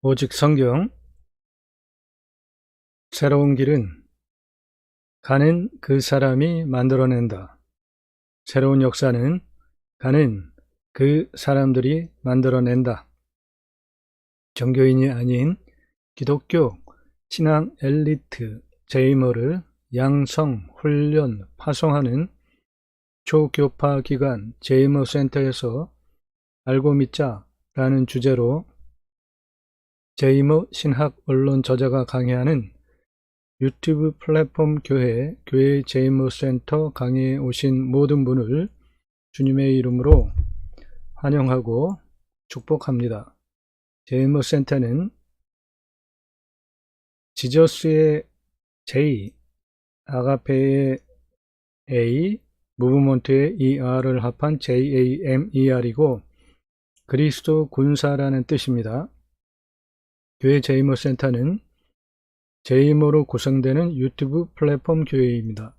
오직 성경. 새로운 길은 가는 그 사람이 만들어낸다. 새로운 역사는 가는 그 사람들이 만들어낸다. 종교인이 아닌 기독교 신앙 엘리트 제이머를 양성, 훈련, 파송하는 초교파 기관 제이머 센터에서 알고 믿자 라는 주제로 제이머 신학 언론 저자가 강의하는 유튜브 플랫폼 교회 제이머 센터 강의에 오신 모든 분을 주님의 이름으로 환영하고 축복합니다. 제이머 센터는 지저스의 J, 아가페의 A, 무브먼트의 ER을 합한 JAMER이고 그리스도 군사라는 뜻입니다. 교회 제이머 센터는 제이머로 구성되는 유튜브 플랫폼 교회입니다.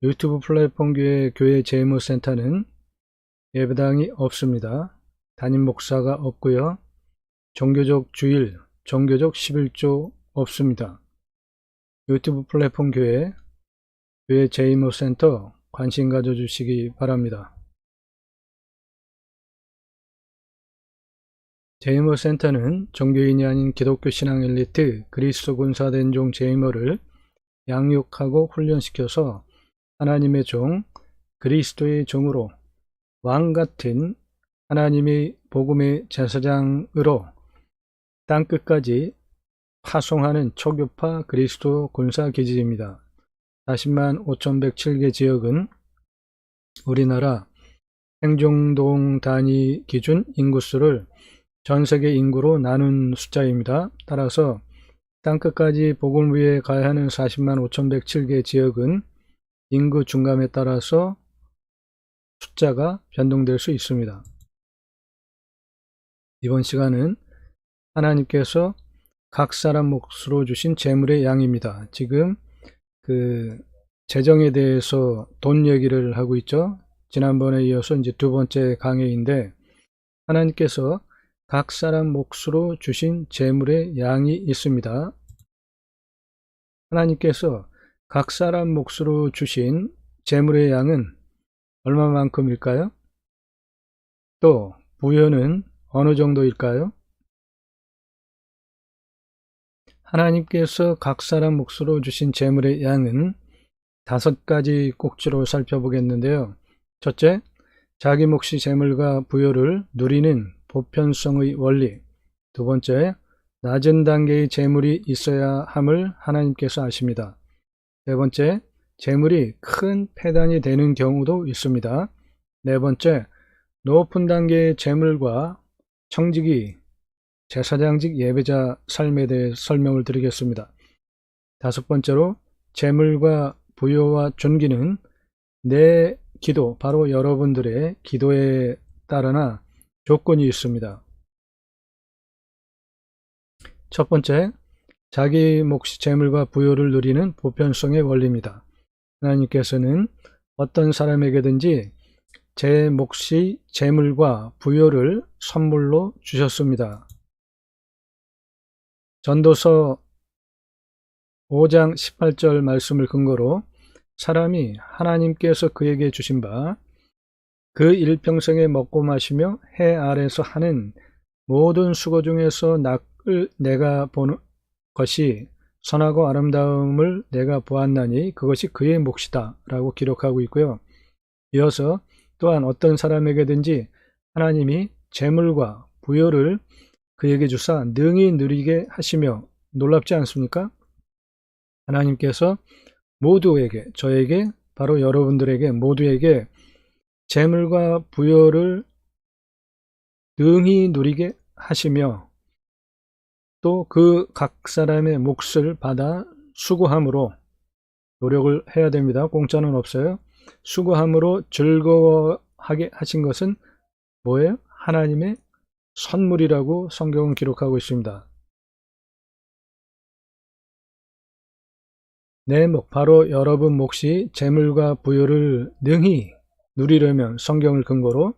유튜브 플랫폼 교회 제이머 센터는 예배당이 없습니다. 담임 목사가 없고요. 종교적 주일, 종교적 11조 없습니다. 유튜브 플랫폼 교회 제이머 센터 관심 가져주시기 바랍니다. 제이머 센터는 종교인이 아닌 기독교 신앙 엘리트 그리스도 군사된 종 제이머를 양육하고 훈련시켜서 하나님의 종 그리스도의 종으로 왕같은 하나님의 복음의 제사장으로 땅끝까지 파송하는 초교파 그리스도 군사기지입니다. 40만 5,107개 지역은 우리나라 행정동 단위 기준 인구수를 전세계 인구로 나눈 숫자입니다. 따라서 땅끝까지 복음을 위해 가야 하는 40만 5,107개 지역은 인구 중감에 따라서 숫자가 변동될 수 있습니다. 이번 시간은 하나님께서 각 사람 몫으로 주신 재물의 양입니다. 지금 재정에 대해서 돈 얘기를 하고 있죠. 지난번에 이어서 이제 두 번째 강의인데 하나님께서 각 사람 몫으로 주신 재물의 양이 있습니다. 하나님께서 각 사람 몫으로 주신 재물의 양은 얼마만큼일까요? 또 부여는 어느 정도일까요? 하나님께서 각 사람 몫으로 주신 재물의 양은 5가지 꼭지로 살펴보겠는데요. 첫째, 자기 몫이 재물과 부여를 누리는 보편성의 원리. 두 번째, 낮은 단계의 재물이 있어야 함을 하나님께서 아십니다. 세 번째, 재물이 큰 폐단이 되는 경우도 있습니다. 네 번째, 높은 단계의 재물과 청직이 제사장직 예배자 삶에 대해 설명을 드리겠습니다. 다섯 번째로, 재물과 부여와 존귀는 내 기도, 바로 여러분들의 기도에 따르나 조건이 있습니다. 첫 번째, 자기 몫이 재물과 부여를 누리는 보편성의 원리입니다. 하나님께서는 어떤 사람에게든지 제 몫이 재물과 부여를 선물로 주셨습니다. 전도서 5장 18절 말씀을 근거로 사람이 하나님께서 그에게 주신 바 그 일평생에 먹고 마시며 해 아래서 하는 모든 수고 중에서 낙을 내가 보는 것이 선하고 아름다움을 내가 보았나니 그것이 그의 몫이다 라고 기록하고 있고요. 이어서 또한 어떤 사람에게든지 하나님이 재물과 부여를 그에게 주사 능히 누리게 하시며 놀랍지 않습니까? 하나님께서 모두에게, 저에게, 바로 여러분들에게 모두에게 재물과 부여를 능히 누리게 하시며 또 그 각 사람의 몫을 받아 수고함으로, 노력을 해야 됩니다. 공짜는 없어요. 수고함으로 즐거워하게 하신 것은 뭐예요? 하나님의 선물이라고 성경은 기록하고 있습니다. 내 몫, 바로 여러분 몫이 재물과 부여를 능히 누리려면 성경을 근거로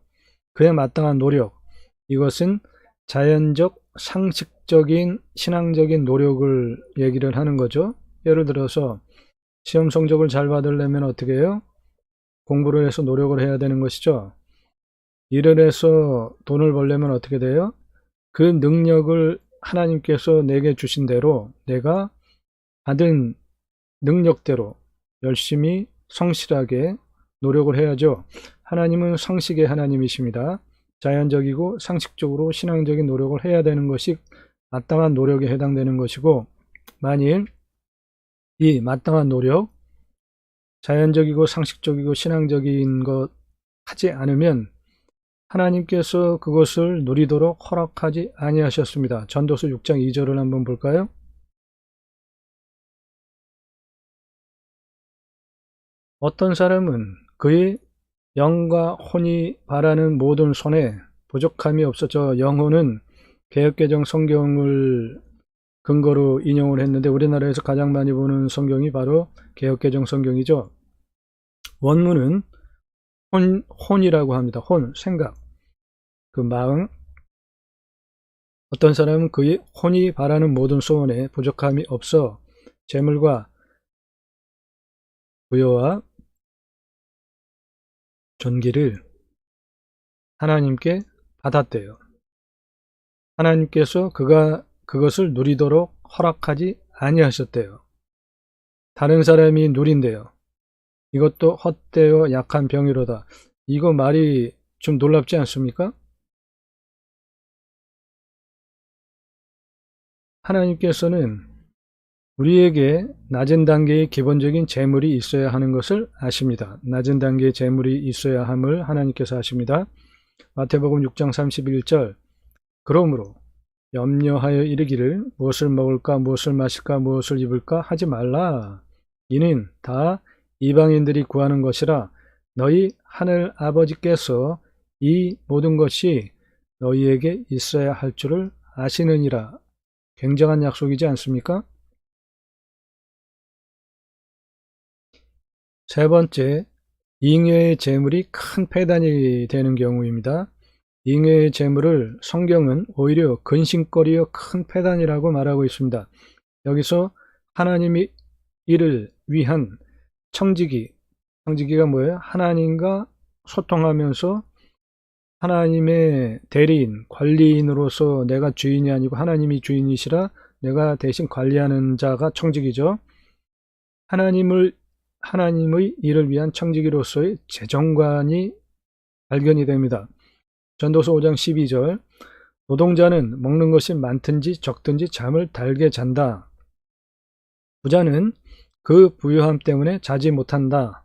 그에 마땅한 노력, 이것은 자연적 상식적인 신앙적인 노력을 얘기를 하는 거죠. 예를 들어서 시험 성적을 잘 받으려면 어떻게 해요? 공부를 해서 노력을 해야 되는 것이죠. 일을 해서 돈을 벌려면 어떻게 돼요? 그 능력을 하나님께서 내게 주신 대로 내가 받은 능력대로 열심히 성실하게 노력을 해야죠. 하나님은 상식의 하나님이십니다. 자연적이고 상식적으로 신앙적인 노력을 해야 되는 것이 마땅한 노력에 해당되는 것이고, 만일 이 마땅한 노력, 자연적이고 상식적이고 신앙적인 것 하지 않으면 하나님께서 그것을 누리도록 허락하지 아니하셨습니다. 전도서 6장 2절을 한번 볼까요? 어떤 사람은 그의 영과 혼이 바라는 모든 손에 부족함이 없어. 저 영혼은 개역개정 성경을 근거로 인용을 했는데 우리나라에서 가장 많이 보는 성경이 바로 개역개정 성경이죠. 원문은 혼이라고 합니다. 혼, 생각, 그 마음. 어떤 사람은 그의 혼이 바라는 모든 소원에 부족함이 없어 재물과 부여와 존귀를 하나님께 받았대요. 하나님께서 그가 그것을 누리도록 허락하지 아니하셨대요. 다른 사람이 누린대요. 이것도 헛되어 약한 병이로다. 이거 말이 좀 놀랍지 않습니까? 하나님께서는 우리에게 낮은 단계의 기본적인 재물이 있어야 하는 것을 아십니다. 낮은 단계의 재물이 있어야 함을 하나님께서 아십니다. 마태복음 6장 31절, 그러므로 염려하여 이르기를 무엇을 먹을까 무엇을 마실까 무엇을 입을까 하지 말라. 이는 다 이방인들이 구하는 것이라 너희 하늘 아버지께서 이 모든 것이 너희에게 있어야 할 줄을 아시느니라. 굉장한 약속이지 않습니까? 세 번째, 잉여의 재물이 큰 패단이 되는 경우입니다. 잉여의 재물을 성경은 오히려 근심거리여 큰 패단이라고 말하고 있습니다. 여기서 하나님이 이를 위한 청지기가 뭐예요? 하나님과 소통하면서 하나님의 대리인, 관리인으로서 내가 주인이 아니고 하나님이 주인이시라 내가 대신 관리하는 자가 청지기죠. 하나님의 일을 위한 청지기로서의 재정관이 발견이 됩니다. 전도서 5장 12절, 노동자는 먹는 것이 많든지 적든지 잠을 달게 잔다. 부자는 그 부유함 때문에 자지 못한다.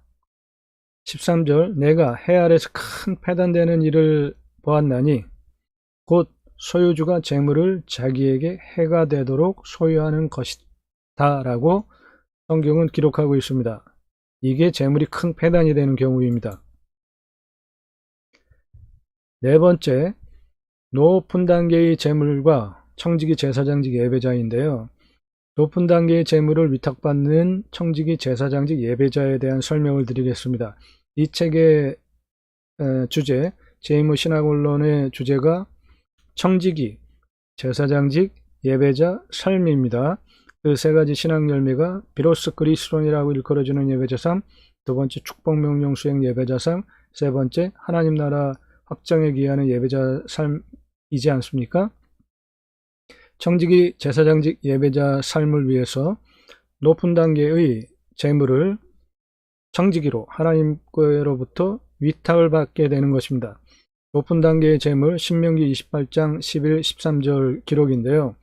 13절, 내가 해 아래서 큰 패단되는 일을 보았나니 곧 소유주가 재물을 자기에게 해가 되도록 소유하는 것이다 라고 성경은 기록하고 있습니다. 이게 재물이 큰 패단이 되는 경우입니다. 네 번째, 높은 단계의 재물과 청지기 제사장직 예배자인데요. 높은 단계의 재물을 위탁받는 청지기 제사장직 예배자에 대한 설명을 드리겠습니다. 이 책의 주제, 제이모 신학원론의 주제가 청지기, 제사장직, 예배자, 삶입니다. 그 세 가지 신학 열매가 비로소 그리스도인이라고 일컬어지는 예배자 삶, 두 번째 축복명령 수행 예배자 삶, 세 번째 하나님 나라 확장에 기하는 예배자 삶이지 않습니까? 청지기 제사장직 예배자 삶을 위해서 높은 단계의 재물을 청지기로 하나님께로부터 위탁을 받게 되는 것입니다. 높은 단계의 재물, 신명기 28장 11, 13절 기록인데요.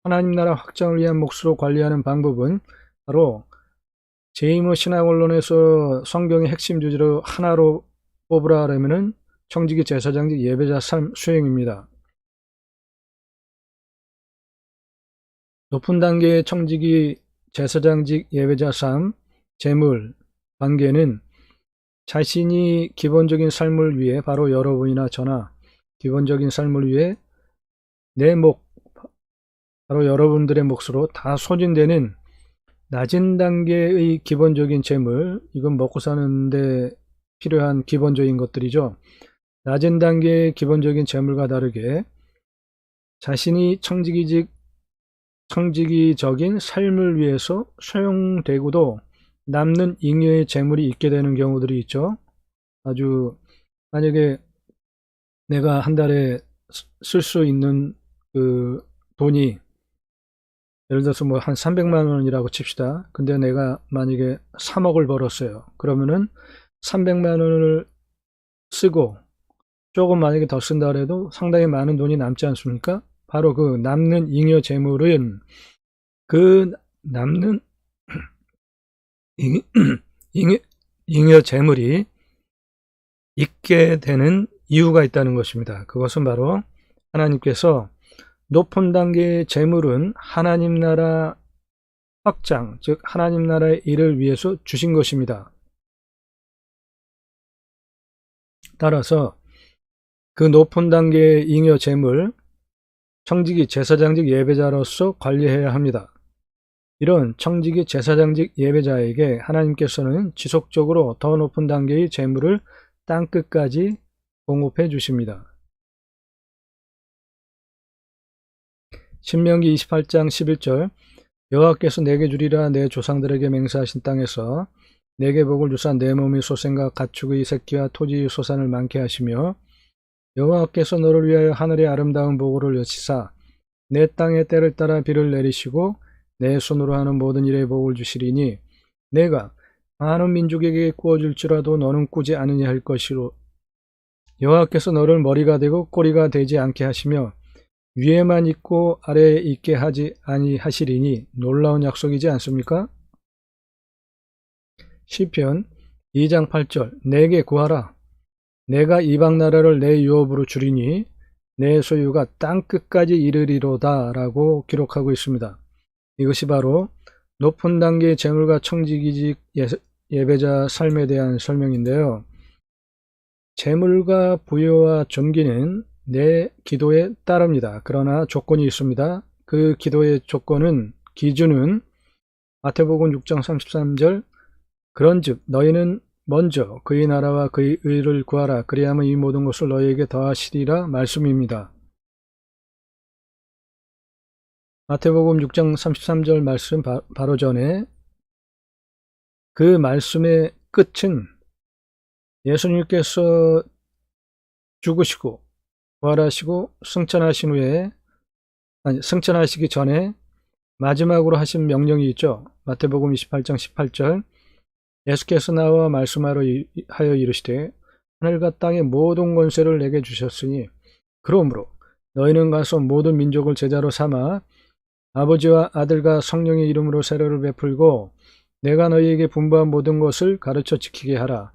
하나님 나라 확장을 위한 몫으로 관리하는 방법은 바로 제이모 신학원론에서 성경의 핵심 주제로 하나로 뽑으라 하려면은 청지기 제사장직 예배자 삶 수행입니다. 높은 단계의 청지기 제사장직 예배자 삶, 재물, 관계는 자신이 기본적인 삶을 위해 바로 여러분이나 저나 기본적인 삶을 위해 내 몫, 바로 여러분들의 몫으로 다 소진되는 낮은 단계의 기본적인 재물, 이건 먹고 사는데 필요한 기본적인 것들이죠. 낮은 단계의 기본적인 재물과 다르게 자신이 청지기적인 삶을 위해서 사용되고도 남는 잉여의 재물이 있게 되는 경우들이 있죠. 아주 만약에 내가 한 달에 쓸 수 있는 그 돈이 예를 들어서 뭐 한 300만 원이라고 칩시다. 근데 내가 만약에 3억을 벌었어요. 그러면은 300만 원을 쓰고 조금 만약에 더 쓴다 그래도 상당히 많은 돈이 남지 않습니까? 바로 그 남는 잉여 재물은 그 남는 잉여 재물이 있게 되는 이유가 있다는 것입니다. 그것은 바로 하나님께서 높은 단계의 재물은 하나님 나라 확장, 즉 하나님 나라의 일을 위해서 주신 것입니다. 따라서 그 높은 단계의 잉여 재물, 청지기 제사장직 예배자로서 관리해야 합니다. 이런 청지기 제사장직 예배자에게 하나님께서는 지속적으로 더 높은 단계의 재물을 땅끝까지 공급해 주십니다. 신명기 28장 11절 여호와께서 내게 주리라 내 조상들에게 맹세하신 땅에서 내게 복을 주사 내 몸의 소생과 가축의 새끼와 토지의 소산을 많게 하시며 여호와께서 너를 위하여 하늘의 아름다운 보고를 여치사 내 땅에 때를 따라 비를 내리시고 내 손으로 하는 모든 일에 복을 주시리니 내가 많은 민족에게 꾸어줄지라도 너는 꾸지 않으냐 할 것이로 여호와께서 너를 머리가 되고 꼬리가 되지 않게 하시며 위에만 있고 아래에 있게 하지 아니하시리니 놀라운 약속이지 않습니까? 시편 2장 8절 내게 구하라 내가 이방 나라를 내 유업으로 주리니 내 소유가 땅끝까지 이르리로다 라고 기록하고 있습니다. 이것이 바로 높은 단계의 재물과 청지기직 예배자 삶에 대한 설명인데요. 재물과 부여와 존귀는 내 기도에 따릅니다. 그러나 조건이 있습니다. 그 기도의 기준은 마태복음 6장 33절 그런즉 너희는 먼저 그의 나라와 그의 의를 구하라 그리하면 이 모든 것을 너희에게 더하시리라 말씀입니다. 마태복음 6장 33절 말씀 바로 전에 그 말씀의 끝은 예수님께서 죽으시고 부활하시고 승천하시기 전에 마지막으로 하신 명령이 있죠. 마태복음 28장 18절 예수께서 나와 말씀하여 이르시되 하늘과 땅의 모든 권세를 내게 주셨으니 그러므로 너희는 가서 모든 민족을 제자로 삼아 아버지와 아들과 성령의 이름으로 세례를 베풀고 내가 너희에게 분부한 모든 것을 가르쳐 지키게 하라.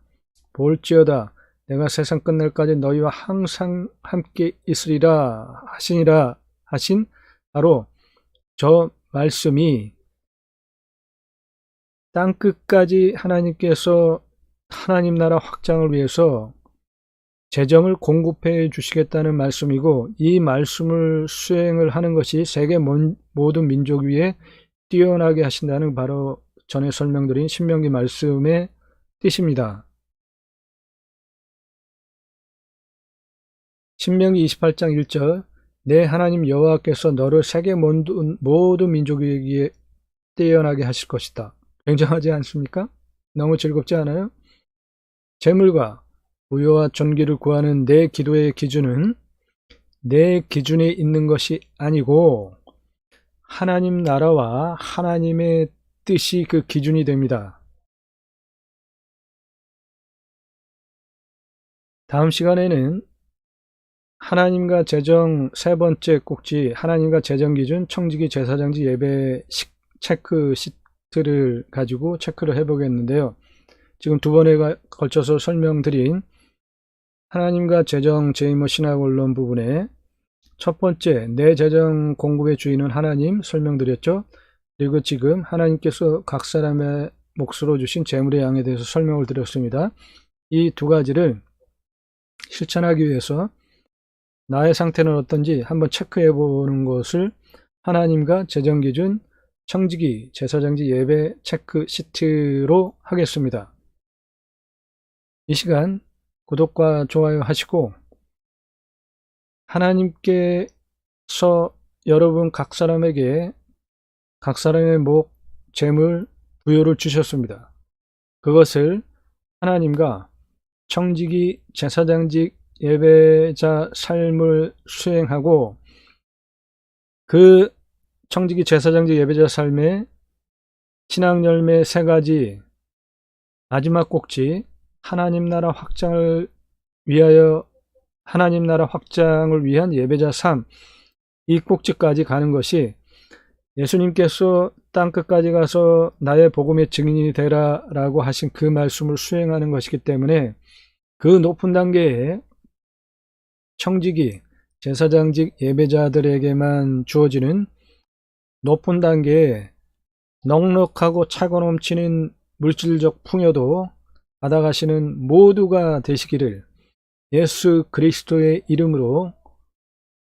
볼지어다 내가 세상 끝날까지 너희와 항상 함께 있으리라 하신 바로 저 말씀이 땅끝까지 하나님께서 하나님 나라 확장을 위해서 재정을 공급해 주시겠다는 말씀이고 이 말씀을 수행을 하는 것이 세계 모든 민족 위에 뛰어나게 하신다는 바로 전에 설명드린 신명기 말씀의 뜻입니다. 신명기 28장 1절 내 하나님 여호와께서 너를 세계 모든 민족 위에 뛰어나게 하실 것이다. 굉장하지 않습니까? 너무 즐겁지 않아요? 재물과 부여와 존귀를 구하는 내 기도의 기준은 내 기준에 있는 것이 아니고 하나님 나라와 하나님의 뜻이 그 기준이 됩니다. 다음 시간에는 하나님과 재정 세 번째 꼭지 하나님과 재정 기준 청지기 제사장직 예배 체크 시트를 가지고 체크를 해보겠는데요. 지금 두 번에 걸쳐서 설명드린 하나님과 재정 제이모 신학 원론 부분에 첫 번째 내 재정 공급의 주인은 하나님 설명드렸죠. 그리고 지금 하나님께서 각 사람의 몫으로 주신 재물의 양에 대해서 설명을 드렸습니다. 이 두 가지를 실천하기 위해서 나의 상태는 어떤지 한번 체크해 보는 것을 하나님과 재정 기준 청지기 제사장직 예배 체크 시트로 하겠습니다. 이 시간 구독과 좋아요 하시고 하나님께 여러분 각 사람에게 각 사람의 목, 재물, 부여를 주셨습니다. 그것을 하나님과 청지기 제사장직 예배자 삶을 수행하고 그 청지기 제사장직 예배자 삶의 신앙 열매 3가지 마지막 꼭지 하나님 나라 확장을 위한 예배자 삶, 이 꼭지까지 가는 것이 예수님께서 땅끝까지 가서 나의 복음의 증인이 되라 라고 하신 그 말씀을 수행하는 것이기 때문에 그 높은 단계의 청지기 제사장직 예배자들에게만 주어지는 높은 단계의 넉넉하고 차고 넘치는 물질적 풍요도 받아가시는 모두가 되시기를 예수 그리스도의 이름으로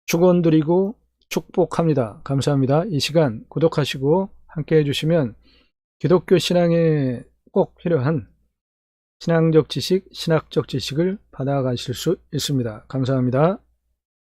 축원드리고 축복합니다. 감사합니다. 이 시간 구독하시고 함께 해주시면 기독교 신앙에 꼭 필요한 신앙적 지식, 신학적 지식을 받아가실 수 있습니다. 감사합니다.